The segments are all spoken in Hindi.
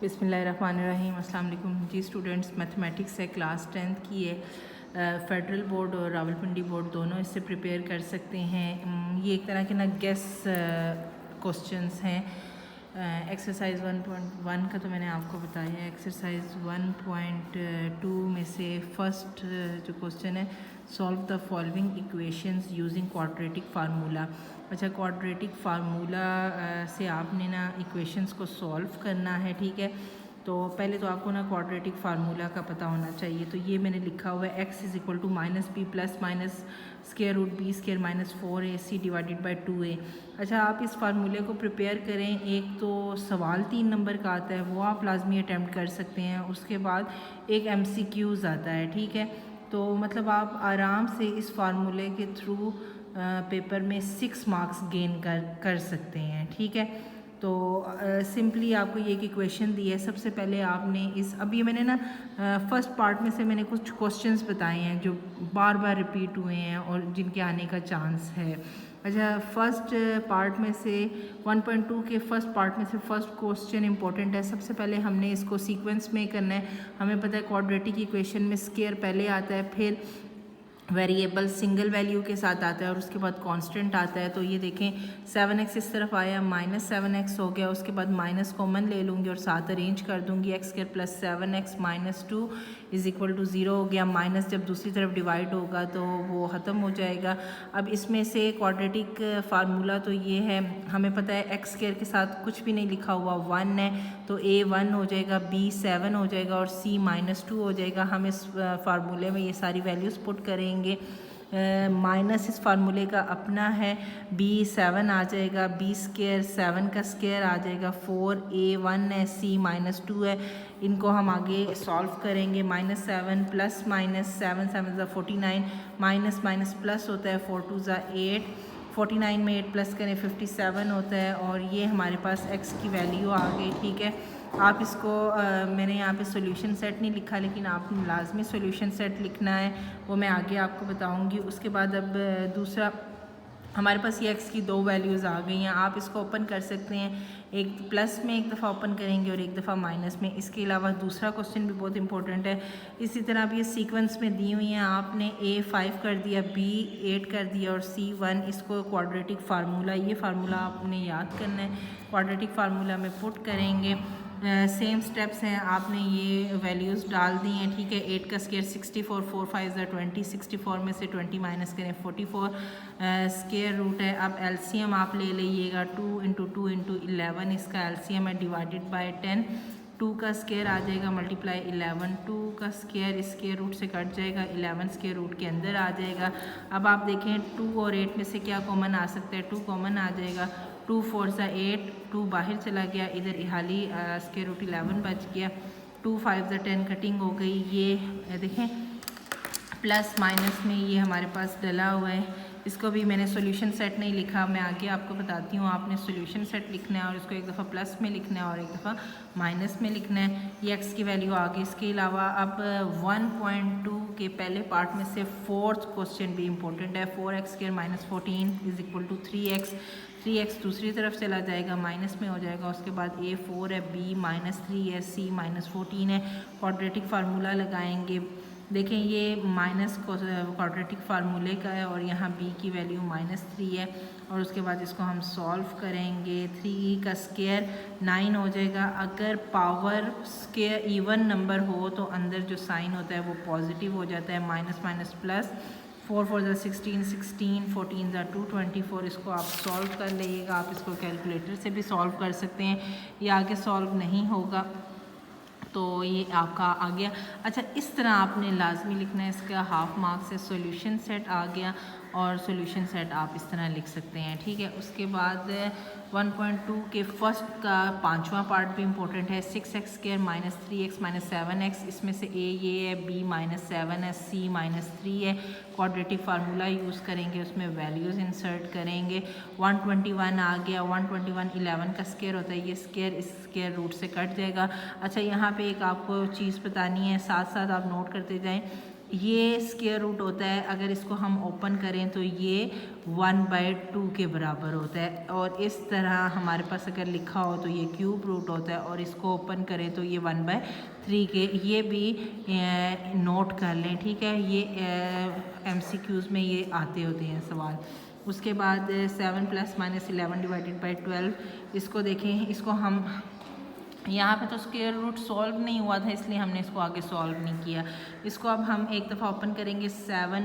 बिस्मिल्लाहिर्रहमानिर्रहीम। अस्सलाम वालेकुम जी स्टूडेंट्स। मैथमेटिक्स है, क्लास 10th की है। फेडरल बोर्ड और रावलपिंडी बोर्ड दोनों इससे प्रिपेयर कर सकते हैं। ये एक तरह के ना गेस क्वेश्चंस हैं। एक्सरसाइज 1.1 का तो मैंने आपको बताया है। एक्सरसाइज 1.2 में से फर्स्ट जो क्वेश्चन है, solve the following equations using quadratic formula. अच्छा, क्वाड्रेटिक फार्मूला से आपने ना इक्वेशंस को सॉल्व करना है, ठीक है। तो पहले तो आपको ना क्वाड्रेटिक फार्मूला का पता होना चाहिए। तो ये मैंने लिखा हुआ है x is equal to -b plus minus square root b square minus 4ac divided by 2a। अच्छा, आप इस फार्मूले को प्रिपेयर करें। एक तो सवाल 3 नंबर का आता है, वो आप लाजमी अटैम्प्ट कर सकते हैं। उसके बाद एक MCQs आता है, ठीक है। तो मतलब आप आराम से इस फार्मूले के थ्रू पेपर में 6 मार्क्स गेन कर सकते हैं, ठीक है। तो सिंपली आपको ये एक इक्वेशन दी है। सबसे पहले आपने अभी मैंने ना फर्स्ट पार्ट में से मैंने कुछ क्वेश्चंस बताए हैं जो बार बार रिपीट हुए हैं और जिनके आने का चांस है। अच्छा, फर्स्ट पार्ट में से 1.2 के फर्स्ट पार्ट में से फर्स्ट क्वेश्चन इंपॉर्टेंट है। सबसे पहले हमने इसको सीक्वेंस में करना है। हमें पता है क्वाड्रेटिक इक्वेशन में स्क्वायर पहले आता है, फिर वेरिएबल सिंगल वैल्यू के साथ आता है और उसके बाद कांस्टेंट आता है। तो ये देखें 7x इस तरफ आया, -7x हो गया। उसके बाद माइनस कॉमन ले लूँगी और साथ अरेंज कर दूँगी। x square plus 7x minus 2 is equal to 0 हो गया। माइनस जब दूसरी तरफ डिवाइड होगा तो वो ख़त्म हो जाएगा। अब इसमें से क्वाड्रेटिक फार्मूला तो ये है, हमें पता है x स्क्वायर के साथ कुछ भी नहीं लिखा हुआ, 1 है, तो a 1 हो जाएगा, b 7 हो जाएगा और c -2 हो जाएगा। हम इस फार्मूले में ये सारी वैल्यूज़ पुट करेंगे। माइनस इस फार्मूले का अपना है, b 7 आ जाएगा, b स्क्वायर 7 का स्क्वायर आ जाएगा, 4a 1 है, c -2 है। इनको हम आगे सॉल्व करेंगे। -7 plus minus 7 7 49, minus minus plus होता है, 4 2 8, 49 में 8 प्लस करें 57 होता है और ये हमारे पास x की वैल्यू आ गई, ठीक है। आप इसको मैंने यहाँ पे सॉल्यूशन सेट नहीं लिखा, लेकिन आपने लाजमी सॉल्यूशन सेट लिखना है, वो मैं आगे आपको बताऊँगी। उसके बाद अब दूसरा हमारे पास ये x की 2 वैल्यूज़ आ गई हैं। आप इसको ओपन कर सकते हैं, एक प्लस में एक दफ़ा ओपन करेंगे और एक दफ़ा माइनस में। इसके अलावा दूसरा क्वेश्चन भी बहुत इंपॉर्टेंट है। इसी तरह अब ये सीक्वेंस में दी हुई हैं। आपने a 5 कर दिया, b 8 कर दिया और c 1। इसको क्वाड्रेटिक फार्मूला, ये फार्मूला आपने याद करना है, क्वाड्रेटिक फार्मूला में पुट करेंगे। सेम स्टेप्स हैं, आपने ये वैल्यूज़ डाल दी हैं, ठीक है। 8 का स्क्वायर 64, 4 5 20, 64 में से 20 माइनस करें 44 स्क्वायर रूट है। अब एलसीएम आप ले लीजिएगा, 2 × 2 × 11 इसका एलसीएम है, डिवाइडेड बाय 10। 2 का स्क्वायर आ जाएगा मल्टीप्लाई 11, 2 का स्क्वायर स्क्वायर रूट से कट जाएगा, 11 स्क्वायर रूट के अंदर आ जाएगा। अब आप देखें 2 और 8 में से क्या कॉमन आ सकता है, 2 कॉमन आ जाएगा। 2 4 8, 2 बाहर चला गया, इधर हाली स्क्वायर रूट 11 बच गया। 2 5 10, कटिंग हो गई। ये देखें प्लस माइनस में ये हमारे पास डला हुआ है। इसको भी मैंने सॉल्यूशन सेट नहीं लिखा, मैं आगे आपको बताती हूँ। आपने सॉल्यूशन सेट लिखना है और इसको एक दफ़ा प्लस में लिखना है और एक दफ़ा माइनस में लिखना है। ये x की वैल्यू आ गई। इसके अलावा अब 1.2 के पहले पार्ट में से फोर्थ क्वेश्चन भी इंपॉर्टेंट है। 4x square minus 14 is equal to 3x दूसरी तरफ चला जाएगा, माइनस में हो जाएगा। उसके बाद a 4 है, b -3 है, c -14 है। क्वाड्रेटिक फार्मूला लगाएंगे। देखें ये माइनस क्वाड्रेटिक फार्मूले का है और यहाँ b की वैल्यू -3 है और उसके बाद इसको हम सॉल्व करेंगे। 3 का स्क्वायर 9 हो जाएगा। अगर पावर स्क्वायर इवन नंबर हो तो अंदर जो साइन होता है वो पॉजिटिव हो जाता है, माइनस माइनस प्लस। 4 4 16, 16 14 224। इसको आप सॉल्व कर लीजिएगा। आप इसको कैलकुलेटर से भी सॉल्व कर सकते हैं, ये आगे सॉल्व नहीं होगा तो ये आपका आ गया। अच्छा, इस तरह आपने लाजमी लिखना है। इसका हाफ मार्क्स है। सॉल्यूशन सेट आ गया और सॉल्यूशन सेट आप इस तरह लिख सकते हैं, ठीक है। उसके बाद 1.2 के फर्स्ट का 5वां पार्ट भी इंपॉर्टेंट है। 6x स्क्वायर -3x -7x, इसमें से a ये है, b -7 है, c -3 है। क्वाड्रेटिक फार्मूला यूज़ करेंगे, उसमें वैल्यूज़ इंसर्ट करेंगे। 121 आ गया। 121 11 का स्क्वायर होता है, ये स्क्वायर इस स्क्वायर रूट से कट जाएगा। अच्छा, यहाँ पे एक आपको चीज़ बतानी है, साथ साथ आप नोट करते जाएं। ये स्क्वायर रूट होता है, अगर इसको हम ओपन करें तो ये 1/2 के बराबर होता है। और इस तरह हमारे पास अगर लिखा हो तो ये क्यूब रूट होता है, और इसको ओपन करें तो ये 1/3 के। ये भी नोट कर लें, ठीक है। ये MCQs में ये आते होते हैं सवाल। उसके बाद 7 + -11 / 12, इसको देखें। इसको हम यहाँ पे तो स्क्वायर रूट सॉल्व नहीं हुआ था, इसलिए हमने इसको आगे सॉल्व नहीं किया। इसको अब हम एक दफ़ा ओपन करेंगे। 7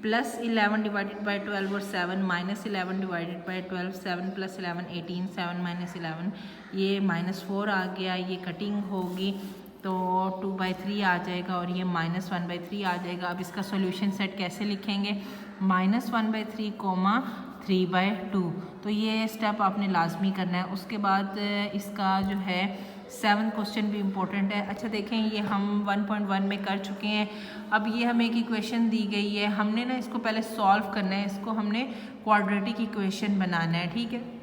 + 11 / 12 और 7 - 11 / 12, 7 + 11 18, 7 - 11 ये -4 आ गया। ये कटिंग होगी तो 2/3 आ जाएगा, और ये -1/3 आ जाएगा। अब इसका सॉल्यूशन सेट कैसे लिखेंगे? -1/3, 3/2। तो ये स्टेप आपने लाजमी करना है। उसके बाद इसका जो है 7 क्वेश्चन भी इम्पोर्टेंट है। अच्छा देखें, ये हम 1.1 में कर चुके हैं। अब ये हमें एक इक्वेशन दी गई है, हमने ना इसको पहले सॉल्व करना है। इसको हमने क्वाड्रेटिक इक्वेशन बनाना है, ठीक है।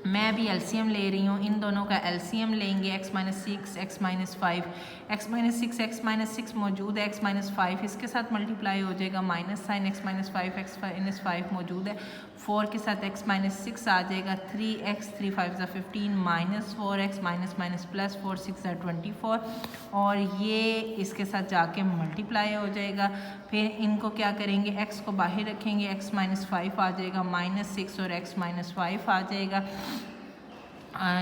मैं अभी LCM ले रही हूँ, इन दोनों का LCM लेंगे। x - 6 x - 5, x - 6 x - 6 मौजूद है, x - 5 इसके साथ मल्टीप्लाई हो जाएगा, माइनस साइन x - 5 x - 5 मौजूद है, 4 के साथ x - 6 आ जाएगा, 3x 3 5 15 -4x +4 6 24, और ये इसके साथ जाके मल्टीप्लाई हो जाएगा। फिर इनको क्या करेंगे, x को बाहर रखेंगे, x - 5 आ जाएगा, -6 और x - 5 आ जाएगा।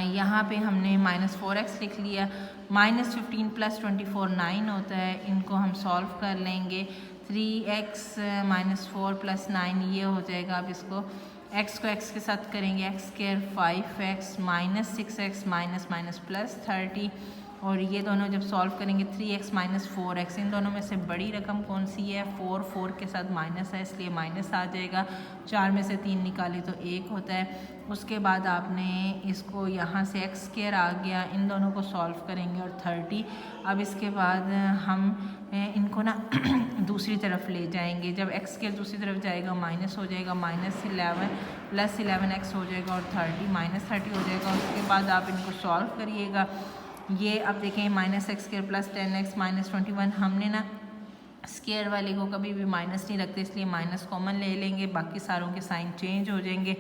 यहाँ पे हमने -4x लिख लिया। -15 + 24 9 होता है, इनको हम सॉल्व कर लेंगे। 3x - 4 + 9 ये हो जाएगा। अब इसको x को x के साथ करेंगे, x² 5x -6x +30, और ये दोनों जब सॉल्व करेंगे 3x - 4x, इन दोनों में से बड़ी रकम कौन सी है? 4 के साथ माइनस है, इसलिए माइनस आ जाएगा। 4 में से 3 निकाले तो 1 होता है। उसके बाद आपने इसको यहाँ से x² आ गया, इन दोनों को सॉल्व करेंगे, और 30। अब इसके बाद हम इनको ना दूसरी तरफ ले जाएंगे। जब x² दूसरी तरफ जाएगा माइनस हो जाएगा, -11 + 11x हो जाएगा, और 30 -30 हो जाएगा। उसके बाद आप इनको सॉल्व करिएगा। ये अब देखें, -x² + 10x -21, हमने ना स्क्वायर वाले को कभी भी माइनस नहीं रखते, इसलिए माइनस कॉमन ले लेंगे, बाकी सारों के साइन चेंज हो जाएंगे,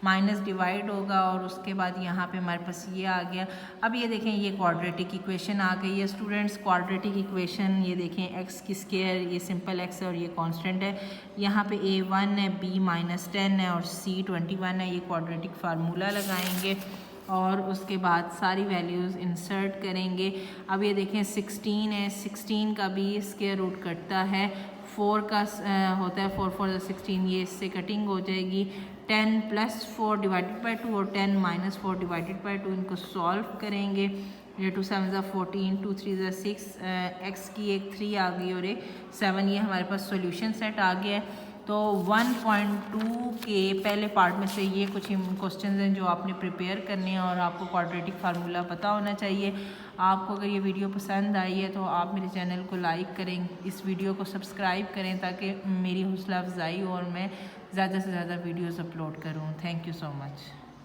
माइनस डिवाइड होगा, और उसके बाद यहाँ पे हमारे पास ये आ गया। अब ये देखें, ये क्वाड्रेटिक इक्वेशन आ गई है स्टूडेंट्स। क्वाड्रेटिक इक्वेशन ये देखें, x की स्क्वायर, ये सिंपल x है और ये कांस्टेंट है। यहाँ पे a 1 है, b -10 है, और c 21 है। ये क्वाड्रेटिक फार्मूला लगाएंगे, और उसके बाद सारी वैल्यूज़ इंसर्ट करेंगे। अब ये देखें 16 है, 16 का भी स्क्वायर रूट कटता है, 4 का होता है, 4 4 16, ये इससे कटिंग हो जाएगी। 10 + 4 / 2 और 10 - 4 / 2, इनको सॉल्व करेंगे। ये 2 7 14, 2 3 6, x की एक 3 आ गई और एक 7, ये हमारे पास सॉल्यूशन सेट आ गया है। तो 1.2 के पहले पार्ट में से ये कुछ क्वेश्चंस हैं जो आपने प्रिपेयर करने हैं, और आपको क्वाड्रेटिक फार्मूला पता होना चाहिए। आपको अगर ये वीडियो पसंद आई है तो आप मेरे चैनल को लाइक करें, इस वीडियो को सब्सक्राइब करें, ताकि मेरी हौसला अफजाई हो और मैं ज़्यादा से ज़्यादा वीडियोज़ अपलोड करूँ। Thank you so much.